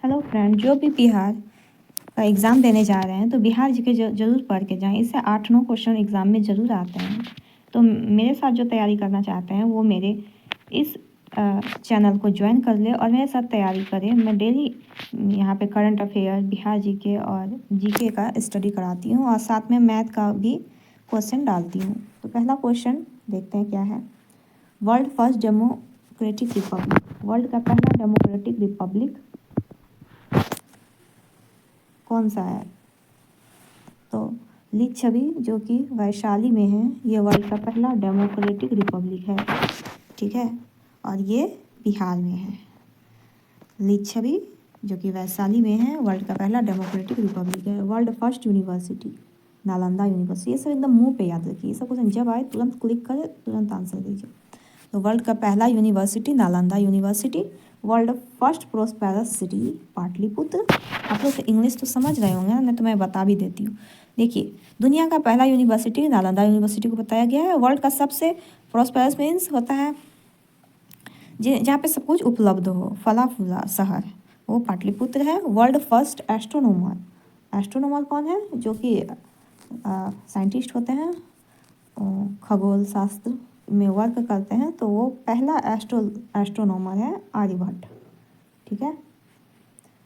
Hello friend, जो भी बिहार का एग्ज़ाम देने जा रहे हैं तो बिहार जी के ज़रूर पढ़ के जाएं। इससे 8-9 क्वेश्चन एग्ज़ाम में ज़रूर आते हैं। तो मेरे साथ जो तैयारी करना चाहते हैं वो मेरे इस चैनल को ज्वाइन कर ले और मेरे साथ तैयारी करें। मैं डेली यहाँ पे करंट अफेयर, बिहार जीके और जीके का स्टडी कराती हूँ और साथ में मैथ का भी क्वेश्चन डालती हूँ। तो पहला क्वेश्चन देखते हैं क्या है। World first democratic Republic, world का पहला डेमोक्रेटिक रिपब्लिक कौन सा है? तो लिच्छवी जो कि वैशाली में है, ये वर्ल्ड का पहला डेमोक्रेटिक रिपब्लिक है। ठीक है, और ये बिहार में है। लिच्छवी जो कि वैशाली में है, वर्ल्ड का पहला डेमोक्रेटिक रिपब्लिक है। World first university Nalanda university. ये सब एकदम मुंह पे याद रखिए। ये सब क्वेश्चन जब आए तुरंत क्लिक करें, तुरंत आंसर दीजिए। तो वर्ल्ड का पहला university Nalanda university. World first prosperous city Pataliputra. आप लोग इंग्लिश तो समझ रहे होंगे ना, तो मैं बता भी देती हूँ। देखिए, दुनिया का पहला यूनिवर्सिटी नालंदा यूनिवर्सिटी को बताया गया है। वर्ल्ड का सबसे प्रोस्पेरस मीन्स होता है जहाँ पे सब कुछ उपलब्ध हो, फला फूला शहर, वो पाटलिपुत्र है। वर्ल्ड फर्स्ट एस्ट्रोनोमर, एस्ट्रोनोमर कौन है? जो कि साइंटिस्ट होते हैं, खगोल शास्त्र में वर्क करते हैं, तो वो पहला एस्ट्रोनोमर है आर्यभट्ट। ठीक है।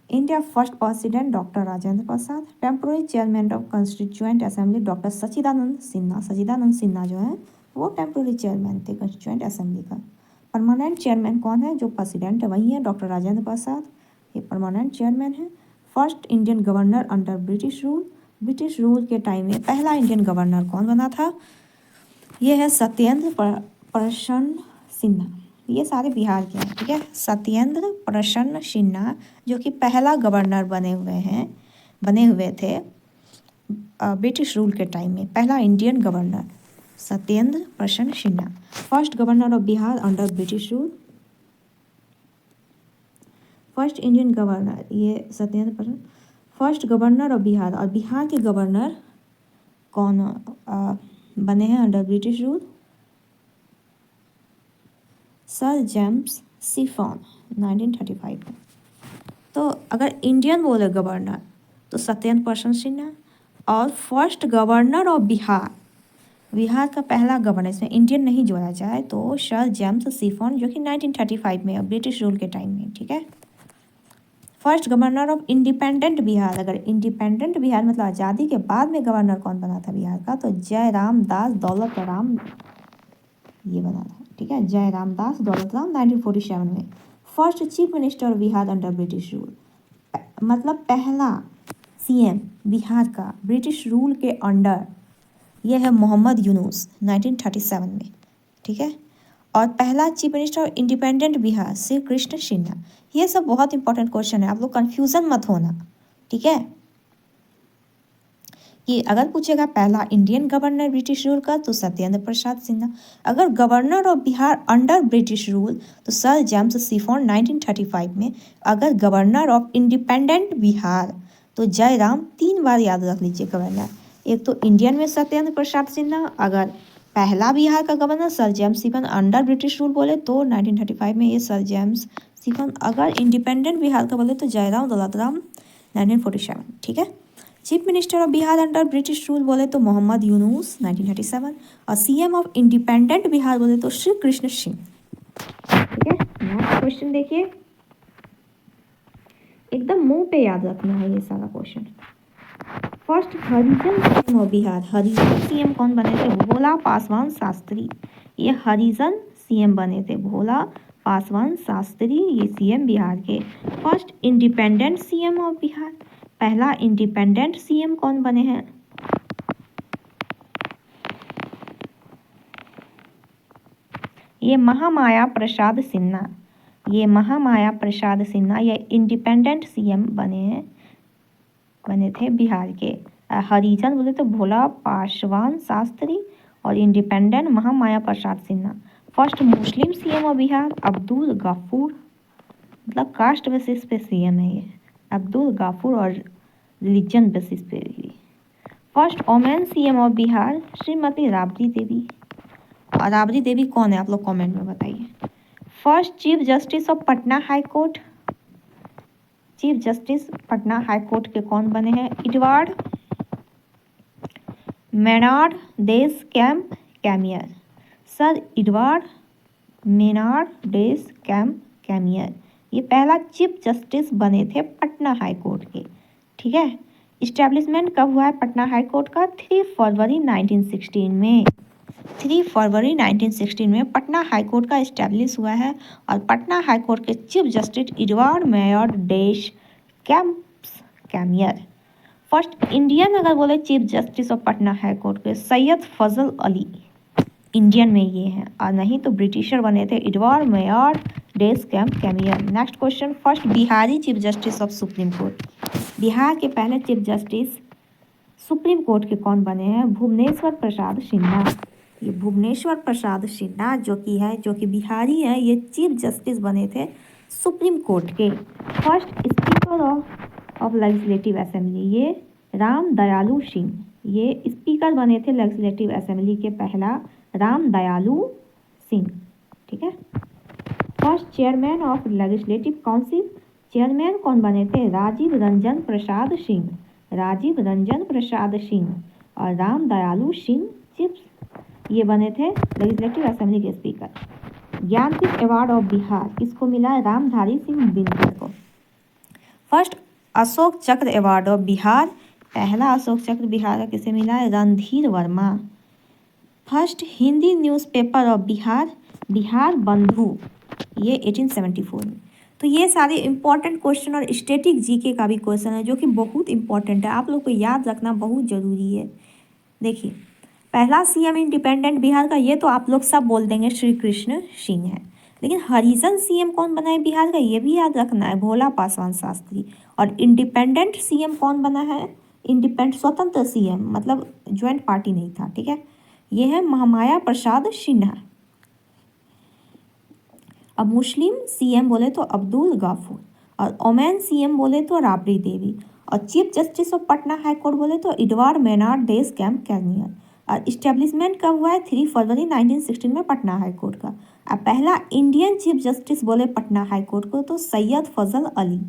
India first president doctor Rajendra Prasad. Temporary chairman of constituent assembly doctor Sachchidanand Sinha. Sachchidanand Sinha जो है वो टेम्पोररी चेयरमैन थे कॉन्स्टिट्यूएंट असेंबली का। परमानेंट चेयरमैन कौन है? जो प्रेसिडेंट है वही है डॉक्टर राजेंद्र प्रसाद, ये परमानेंट चेयरमैन है। First Indian governor under British rule, British rule के टाइम में पहला इंडियन गवर्नर कौन बना था? ये है सत्येंद्र प्रसन्न सिन्हा। ये सारे बिहार के हैं। ठीक है, सत्येंद्र प्रसन्न सिन्हा जो कि पहला गवर्नर बने हुए थे ब्रिटिश रूल के टाइम में, पहला इंडियन गवर्नर सत्येंद्र प्रसन्न Sinha. First governor of Bihar under British rule, first Indian governor ये सत्येंद्र प्रसन्न। फर्स्ट गवर्नर ऑफ बिहार, और बिहार के गवर्नर कौन बने हैं under British rule? Sir James chiffon 1935 में। तो अगर इंडियन बोले गवर्नर तो सत्येंद्र प्रसन्न सिन्हा, और first governor of Bihar, Bihar का पहला गवर्नर, इसमें इंडियन नहीं जोड़ा जाए तो सर जेम्स सिफोन जो कि 1935 में ब्रिटिश रूल के टाइम में। ठीक है। First governor of independent Bihar, अगर इंडिपेंडेंट बिहार मतलब आज़ादी के बाद में गवर्नर कौन बना था बिहार का? तो जयराम दास दौलत राम ये बना था। ठीक है, जयराम दास दौलत राम 1947 में। First chief minister of Bihar under British rule, मतलब पहला सीएम बिहार का ब्रिटिश रूल के अंडर, यह है मोहम्मद यूनुस 1937 में। ठीक है, और पहला chief minister of independent Bihar Shri Krishna Sinha. ये सब बहुत इंपॉर्टेंट क्वेश्चन है, आप लोग कंफ्यूजन मत होना। ठीक है, कि अगर पूछेगा पहला इंडियन गवर्नर ब्रिटिश रूल का तो सत्येंद्र प्रसाद सिन्हा। अगर governor of Bihar under British rule तो सर जेम्स सिफोन 1935 में। अगर गवर्नर ऑफ इंडिपेंडेंट बिहार तो जयराम, 3 बार याद रख लीजिए गवर्नर। एक तो इंडियन में सत्येंद्र प्रसाद सिन्हा, अगर पहला बिहार का governor sir James chiffon under British rule बोले तो 1935 में ये सर जेम्स सिफोन। अगर इंडिपेंडेंट बिहार का बोले तो जयराम दौलत राम 1947। ठीक है। Chief minister of Bihar under British rule बोले तो मोहम्मद यूनुस 1937, और सीएम ऑफ इंडिपेंडेंट बिहार बोले तो श्री कृष्ण सिंह। ठीक है, नेक्स्ट क्वेश्चन देखिए, एकदम मुंह पे याद रखना है ये सारा question. First Harijan CM of Bihar, Harijan CM कौन बने थे? भोला पासवान शास्त्री। ये हरिजन सीएम बने थे, भोला पासवान शास्त्री, ये सीएम बिहार के। First independent CM of Bihar, पहला इंडिपेंडेंट सीएम कौन बने हैं? ये महामाया प्रसाद सिन्हा, ये महामाया प्रसाद सिन्हा, ये इंडिपेंडेंट सीएम बने थे बिहार के। हरिजन बोले तो भोला पासवान शास्त्री, और independent Mahamaya Prasad Sinha. First Muslim CM of Bihar Abdul Gafoor, मतलब कास्ट बेसिस पे सीएम है ये अब्दुल गफूर, और रिलीजन बेसिस पे भी। First women CM of Bihar Shrimati Rabri Devi, और राबड़ी देवी कौन है आप लोग कमेंट में बताइए। First chief justice of Patna high court, chief justice Patna high court के कौन बने हैं? Edward Maynard Des Champs कैमियर। Sir Edward Maynard Des Champs कैमियर ये पहला चीफ जस्टिस बने थे पटना हाई कोर्ट के। ठीक है, इस्टेब्लिशमेंट कब हुआ है पटना हाई कोर्ट का? 3 फरवरी 1916 में। 3 फरवरी 1916 में पटना हाई कोर्ट का इस्टेब्लिश हुआ है और पटना हाई कोर्ट के chief justice Edward Maynard Des Champs कैमियर। First Indian अगर बोले chief justice of Patna high court के सैयद फजल अली, इंडियन में ये हैं, और नहीं तो ब्रिटिशर बने थे Edward Maynard Des Champs Chamier. Next question, first Bihari chief justice of Supreme Court. Bihar के पहले चीफ जस्टिस सुप्रीम कोर्ट के कौन बने हैं? भुवनेश्वर प्रसाद सिन्हा। ये भुवनेश्वर प्रसाद सिन्हा जो कि बिहारी है, ये चीफ जस्टिस बने थे सुप्रीम कोर्ट के। First speaker of legislative assembly, ये राम दयालु सिंह, ये स्पीकर बने थे लेजिस्लेटिव असेंबली के, पहला राम दयालु सिंह। ठीक है, first chairman of legislative council, chairman कौन बने थे? राजीव रंजन प्रसाद सिंह, राजीव रंजन प्रसाद सिंह और राम दयालु सिंह चिप्स ये बने थे लेजिस्लेटिव असेंबली के speaker. Jnanpith award of Bihar किसको मिला है? रामधारी सिंह दिनकर को। फर्स्ट अशोक चक्र अवार्ड ऑफ बिहार, पहला अशोक चक्र बिहार का किसे मिला है? Randhir Verma. First Hindi newspaper of Bihar, Bihar बंधु, ये 1874 में। तो ये सारे इंपॉर्टेंट क्वेश्चन और स्टैटिक जीके का भी क्वेश्चन है जो कि बहुत इंपॉर्टेंट है, आप लोग को याद रखना बहुत ज़रूरी है। देखिए, पहला सीएम इंडिपेंडेंट बिहार का ये तो आप लोग सब बोल देंगे श्री कृष्ण सिंह है, लेकिन हरिजन सीएम कौन बना है बिहार का ये भी याद रखना है, भोला पासवान शास्त्री। और इंडिपेंडेंट सीएम कौन बना है? इंडिपेंडेंट स्वतंत्र सीएम, मतलब ज्वाइंट पार्टी नहीं था। ठीक है, ये है महामाया प्रसाद सिन्हा। अब मुस्लिम सीएम बोले तो अब्दुल गफूर, और ओमेन सीएम बोले तो राबड़ी देवी, और chief justice of Patna high court बोले तो एडवर्ड मेनार्ड डेस कैम्प कैमियर। और इस्टेब्लिशमेंट कब हुआ है? 3 फरवरी 1916 में पटना हाई कोर्ट का। अब पहला इंडियन चीफ जस्टिस बोले पटना हाई कोर्ट को तो सैयद फजल अली।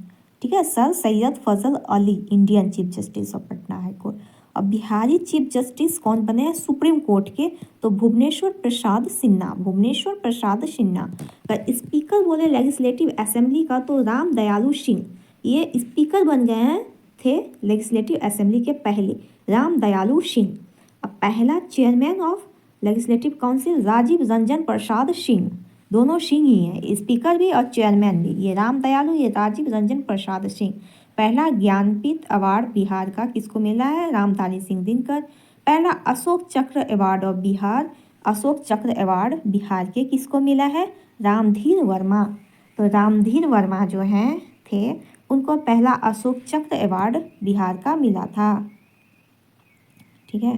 ठीक है, sir Syed Fazal Ali Indian chief justice of Patna high court. अब बिहारी चीफ जस्टिस कौन बने हैं सुप्रीम कोर्ट के? तो भुवनेश्वर प्रसाद सिन्हा, भुवनेश्वर प्रसाद सिन्हा। अगर स्पीकर बोले लेजिस्लेटिव असेंबली का तो राम दयालु सिंह, ये स्पीकर बन गए हैं थे लेजिस्लेटिव असेंबली के पहले, राम दयालु सिंह। अब पहला chairman of legislative council Rajiv Ranjan Prasad Singh, दोनों सिंह ही हैं, स्पीकर भी और चेयरमैन भी, ये राम दयालु, ये राजीव रंजन प्रसाद सिंह। पहला ज्ञानपीठ अवार्ड बिहार का किसको मिला है? रामधारी सिंह दिनकर। पहला अशोक चक्र अवार्ड ऑफ बिहार, अशोक चक्र अवार्ड बिहार के किसको मिला है? रामधीर वर्मा। तो रामधीर वर्मा जो हैं थे उनको पहला अशोक चक्र अवार्ड बिहार का मिला था। ठीक है,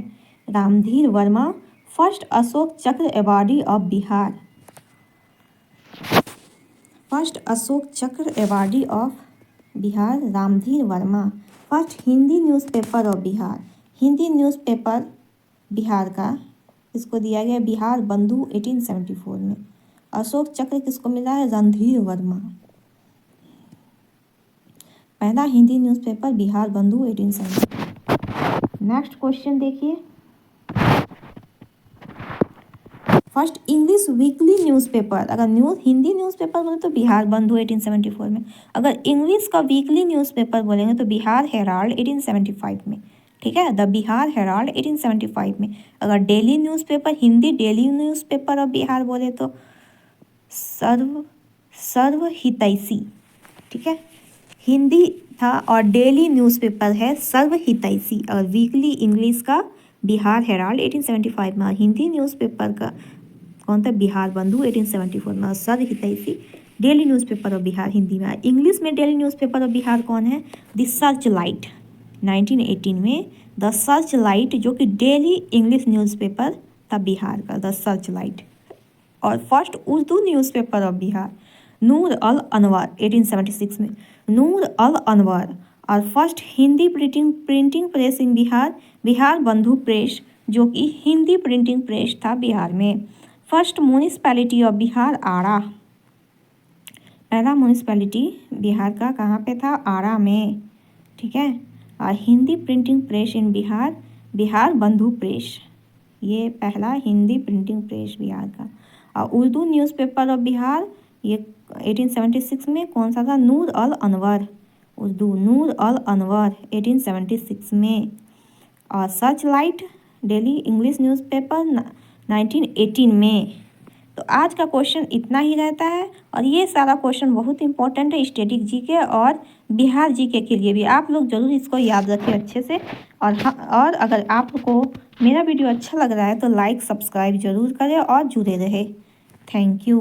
Ramdhir Verma first Ashok Chakra awardee of Bihar, first Ashok Chakra awardee of Bihar Ramdhir Verma. First Hindi newspaper of Bihar, Hindi newspaper Bihar का इसको दिया गया बिहार बंधु 1874 में। अशोक चक्र किसको मिला है? रणधीर वर्मा। पहला हिंदी न्यूज़पेपर बिहार बंधु 1874। नेक्स्ट क्वेश्चन देखिए, फर्स्ट इंग्लिश वीकली न्यूज़पेपर, अगर हिंदी न्यूज़पेपर बोले तो बिहार बंधु 1874 में, अगर इंग्लिश का वीकली न्यूज़पेपर बोलेंगे तो बिहार हेराल्ड 1875 में। ठीक है, द बिहार हेराल्ड 1875 में। अगर daily newspaper, Hindi daily newspaper of Bihar बोले तो सर्व हितैषी। ठीक है, हिंदी था और डेली न्यूज़पेपर है सर्व हितैषी। और वीकली इंग्लिश का बिहार हेराल्ड 1875 में, हिंदी न्यूज़पेपर का कौन था? बिहार बंधु 1874 में। सर्व हितैषी daily newspaper of Bihar Hindi में। इंग्लिश में डेली न्यूज़पेपर ऑफ बिहार कौन है? द सर्च लाइट 1918 में, द सर्च लाइट जो कि डेली इंग्लिश न्यूज़पेपर था बिहार का, द सर्च लाइट। और first Urdu newspaper of Bihar Noor al Anwar 1876 में, नूर अल अनवर। और first Hindi printing press in Bihar, Bihar Bandhu press जो कि हिंदी प्रिंटिंग प्रेस था बिहार में। फर्स्ट म्यूनिसिपैलिटी ऑफ बिहार आरा, पहला म्यूनिसपैलिटी बिहार का कहाँ पे था? आरा में, ठीक है। और Hindi printing press in Bihar, Bihar Bandhu press, ये पहला हिंदी प्रिंटिंग प्रेस बिहार का। और उर्दू न्यूज़पेपर ऑफ बिहार, ये 1876 में कौन सा था? नूर अल अनवर, उर्दू नूर अल अनवर 1876 में। और search light daily English newspaper 1918 में। तो आज का क्वेश्चन इतना ही रहता है, और ये सारा क्वेश्चन बहुत इंपॉर्टेंट है स्टैटिक जीके और बिहार जीके के लिए भी। आप लोग जरूर इसको याद रखें अच्छे से। और अगर आपको मेरा वीडियो अच्छा लग रहा है तो लाइक सब्सक्राइब जरूर करें और जुड़े रहे। Thank you.